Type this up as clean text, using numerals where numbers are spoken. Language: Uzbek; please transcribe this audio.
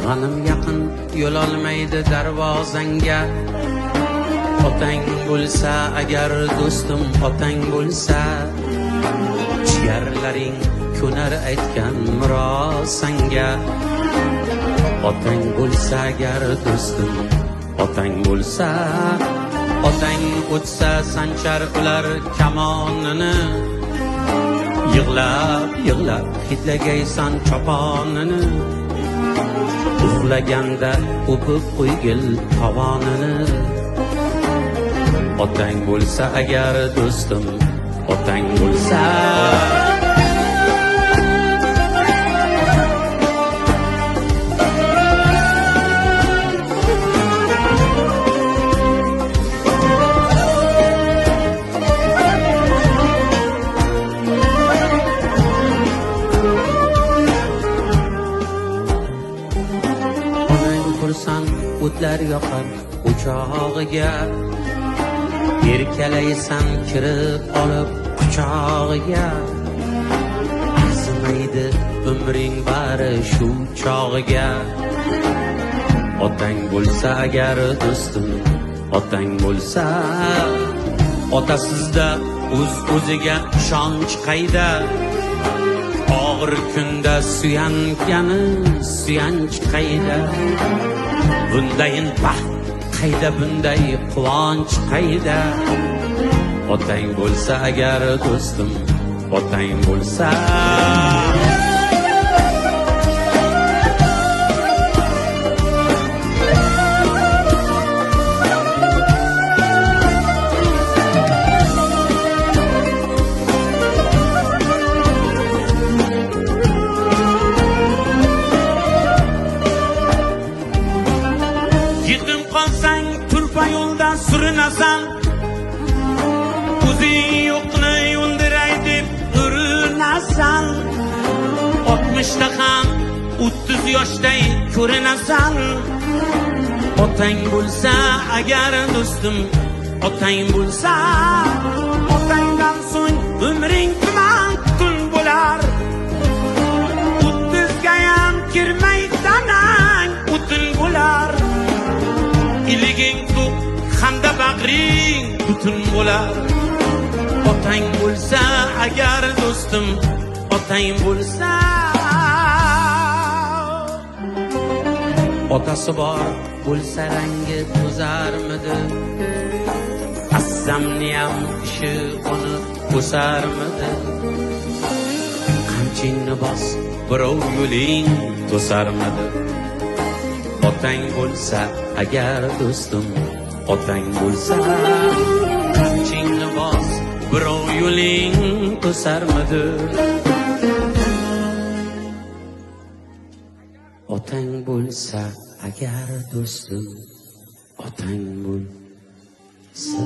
G'anim yaqin yo'l olmaydi darvozangga. Otang bo'lsa agar do'stim otang bo'lsa, jigarlaring ko'nar aytgan murosanga. Otang bo'lsa agar do'stim otang bo'lsa, otang o'tsa sanchar ular kamonini. Yig'lab yig'lab hidlagaysan choponini. Uxlaganda o'pib qo'ygil tovonini. Otang bo'lsa agar do'stim otang bo'lsa, onang xursand o'tlar yoqar o'chog'iga. Erkalaysan kirib olib quchog'iga. Arzimaydi umring bari shu chog'iga. Otang bo'lsa agar do'stim otang bo'lsa, otasizda o'ziga ishonch qayda. Og'ir kunda suyangani suyanch qayda. Bundayin baxt qayda, bunday quvonch qayda. Otang bo'lsa agar do'stim otang bo'lsa, yetim qolsang turfa yo'lda surinasan. O'zing yo'qni yo'ldiray deb urinasan. 60da ham 30 yoshday ko'rinasan. Otang bo'lsa agar do'stim otang bo'lsa, otangdan so'ng umring tuman kun bo'lar. 30ga ham kirmay tanang o'tin bo'lar. Iliging ko'p, hamda bag'ring butun bo'lar. Otang bo'lsa agar do'stim otang bo'lsa, otasi bor bo'lsa rangi to'zarmidi? Azzamniyam ishi uni o'sarmidi? Qamchingni bos, birov yo'ling to'sarmidi? Otang bo'lsa agar do'stim otang bo'lsa, qamchingni bos, birov yo'ling to'sarmidi? Otang bo'lsa agar do'stim otang bo'lsa.